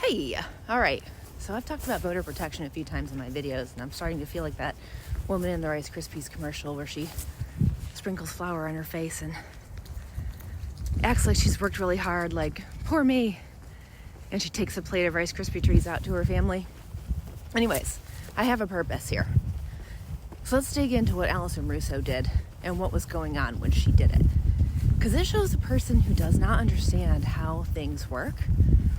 Hey, all right. So I've talked about voter protection a few times in my videos, and I'm starting to feel like that woman in the Rice Krispies commercial where she sprinkles flour on her face and acts like she's worked really hard, like, poor me. And she takes a plate of Rice Krispie treats out to her family. Anyways, I have a purpose here. So let's dig into what Allison Russo did and what was going on when she did it. Because it shows a person who does not understand how things work,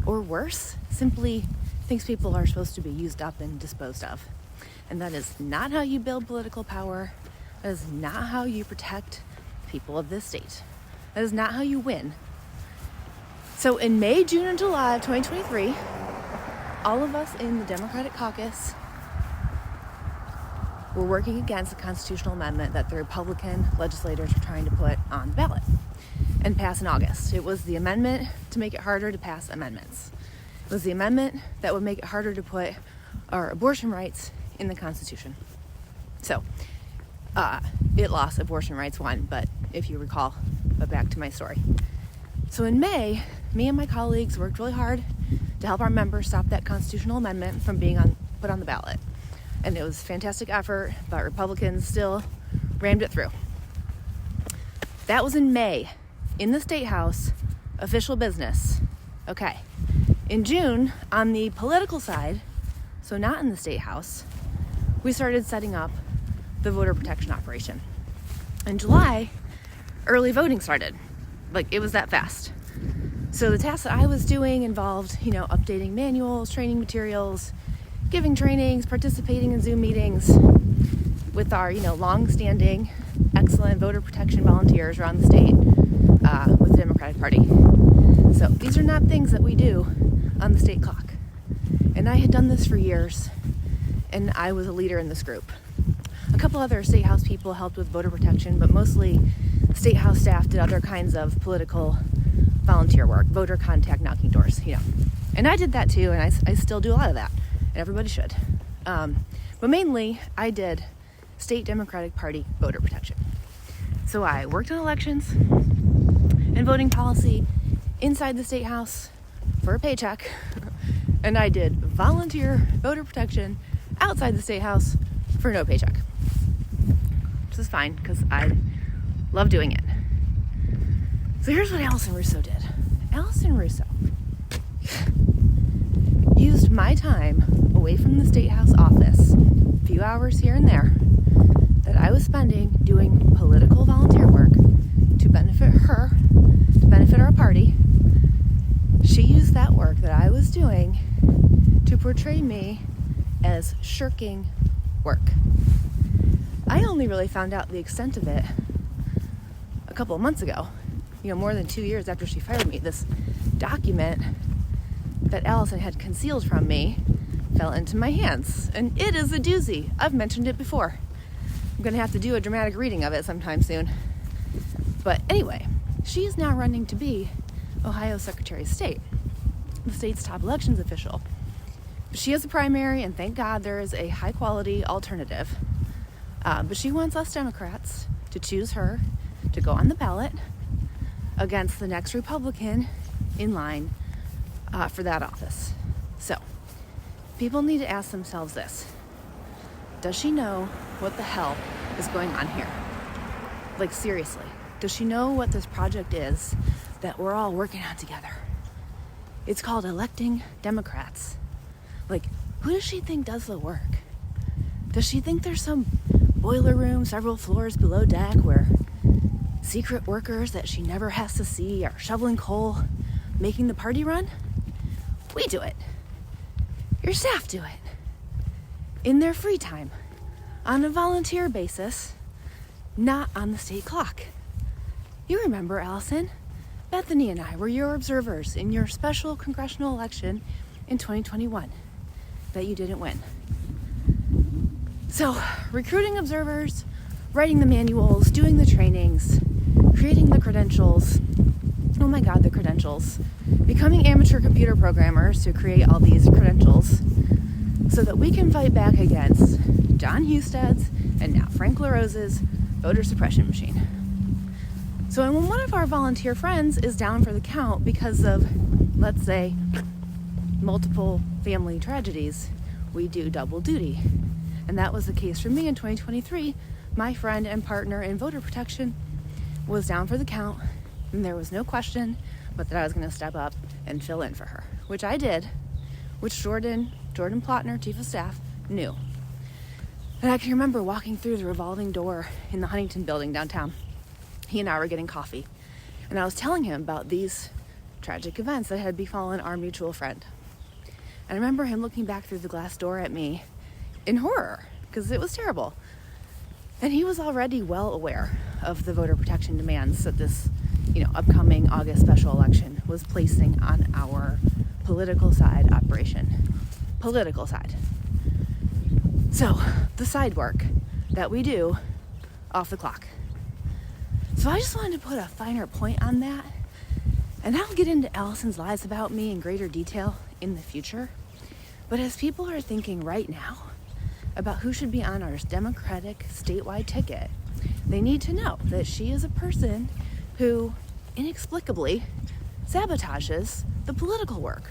or worse, simply thinks people are supposed to be used up and disposed of. And that is not how you build political power. That is not how you protect people of this state. That is not how you win. So in May, June, and July of 2023, all of us in the Democratic caucus were working against a constitutional amendment that the Republican legislators were trying to put on the ballot and pass in August. It was the amendment to make it harder to pass amendments. It was the amendment that would make it harder to put our abortion rights in the Constitution. So, it lost, abortion rights won, but if you recall, but back to my story. So in May, me and my colleagues worked really hard to help our members stop that constitutional amendment from being put on the ballot. And it was a fantastic effort, but Republicans still rammed it through. That was in May, in the State House, official business. Okay. In June, on the political side, so not in the State House, we started setting up the voter protection operation. In July, early voting started. Like, it was that fast. So the tasks that I was doing involved, updating manuals, training materials, giving trainings, participating in Zoom meetings with our, long-standing, excellent voter protection volunteers around the state with the Democratic Party. So these are not things that we do on the state clock. And I had done this for years, and I was a leader in this group. A couple other State House people helped with voter protection, but mostly State House staff did other kinds of political volunteer work, voter contact, knocking doors, And I did that too, and I still do a lot of that, and everybody should. But mainly, I did State Democratic Party voter protection. So I worked on elections and voting policy inside the State House for a paycheck, and I did volunteer voter protection outside the State House for no paycheck. Which is fine, because I love doing it. So here's what Allison Russo did. Allison Russo used my time away from the State House office, a few hours here and there, that I was spending doing political volunteer work to benefit her, to benefit our party. She used that work that I was doing to portray me as shirking work. I only really found out the extent of it a couple of months ago, more than 2 years after she fired me. This document that Allison had concealed from me fell into my hands, and it is a doozy. I've mentioned it before. I'm going to have to do a dramatic reading of it sometime soon. But anyway, she is now running to be Ohio Secretary of State, the state's top elections official. She has a primary, and thank God there is a high-quality alternative. But she wants us Democrats to choose her to go on the ballot against the next Republican in line for that office. So, people need to ask themselves this. Does she know what the hell is going on here? Like, seriously. Does she know what this project is that we're all working on together? It's called electing Democrats. Like, who does she think does the work? Does she think there's some boiler room several floors below deck where secret workers that she never has to see are shoveling coal, making the party run? We do it. Your staff do it. In their free time, on a volunteer basis, not on the state clock. You remember, Allison, Bethany and I were your observers in your special congressional election in 2021 that you didn't win. So, recruiting observers, writing the manuals, doing the trainings, creating the credentials. Oh my God, the credentials. Becoming amateur computer programmers to create all these credentials so that we can fight back against John Husted's and now Frank LaRose's voter suppression machine. So when one of our volunteer friends is down for the count because of, let's say, multiple family tragedies, we do double duty. And that was the case for me in 2023. My friend and partner in voter protection was down for the count, and there was no question but that I was going to step up and fill in for her, which I did, which Jordan Plotner, chief of staff, knew. And I can remember walking through the revolving door in the Huntington building downtown. He and I were getting coffee, and I was telling him about these tragic events that had befallen our mutual friend. And I remember him looking back through the glass door at me in horror, because it was terrible. And he was already well aware of the voter protection demands that this, upcoming August special election was placing on our political side operation. Political side. So, the side work that we do off the clock. So I just wanted to put a finer point on that. And I'll get into Allison's lies about me in greater detail in the future. But as people are thinking right now about who should be on our Democratic statewide ticket, they need to know that she is a person who inexplicably sabotages the political work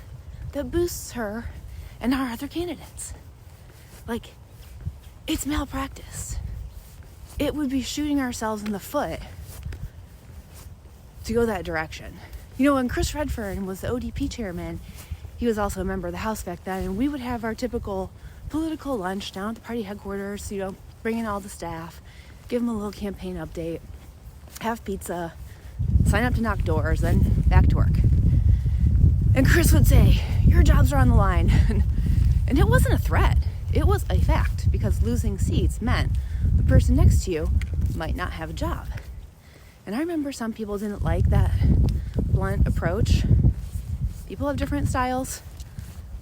that boosts her and our other candidates. Like, it's malpractice. It would be shooting ourselves in the foot to go that direction. When Chris Redfern was the ODP chairman, he was also a member of the House back then, and we would have our typical political lunch down at the party headquarters, bring in all the staff, give them a little campaign update, have pizza, sign up to knock doors, then back to work. And Chris would say, your jobs are on the line. And it wasn't a threat. It was a fact, because losing seats meant the person next to you might not have a job. And I remember some people didn't like that blunt approach. People have different styles.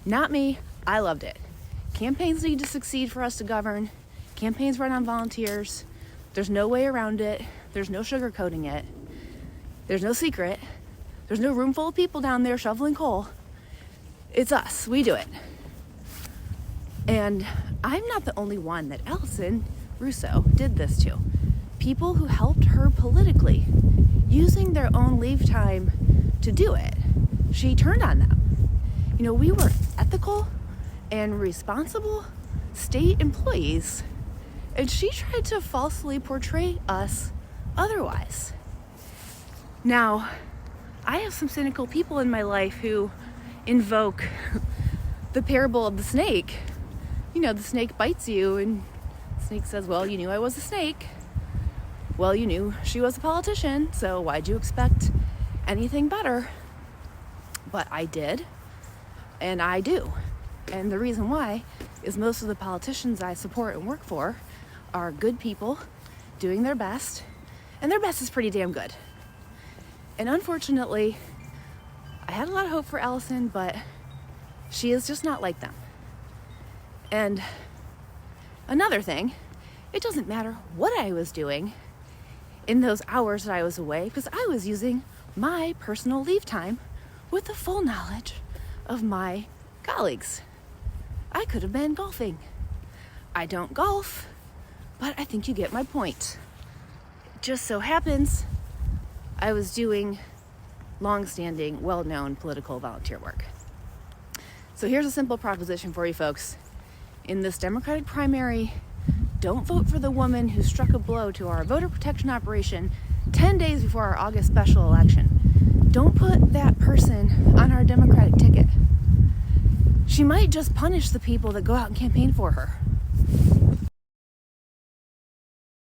Not me. I loved it. Campaigns need to succeed for us to govern. Campaigns run on volunteers. There's no way around it. There's no sugarcoating it. There's no secret. There's no room full of people down there shoveling coal. It's us. We do it. And I'm not the only one that Allison Russo did this to. People who helped her politically, using their own leave time to do it, she turned on them. We were ethical and responsible state employees, and she tried to falsely portray us otherwise. Now, I have some cynical people in my life who invoke the parable of the snake. The snake bites you, and the snake says, well, you knew I was a snake. Well, you knew she was a politician, so why'd you expect anything better? But I did, and I do. And the reason why is most of the politicians I support and work for are good people doing their best, and their best is pretty damn good. And unfortunately, I had a lot of hope for Allison, but she is just not like them. And another thing, it doesn't matter what I was doing in those hours that I was away, because I was using my personal leave time with the full knowledge of my colleagues. I could have been golfing. I don't golf, but I think you get my point. It just so happens I was doing long-standing, well-known political volunteer work. So here's a simple proposition for you folks. In this Democratic primary, don't vote for the woman who struck a blow to our voter protection operation 10 days before our August special election. Don't put that person on our Democratic ticket. She might just punish the people that go out and campaign for her.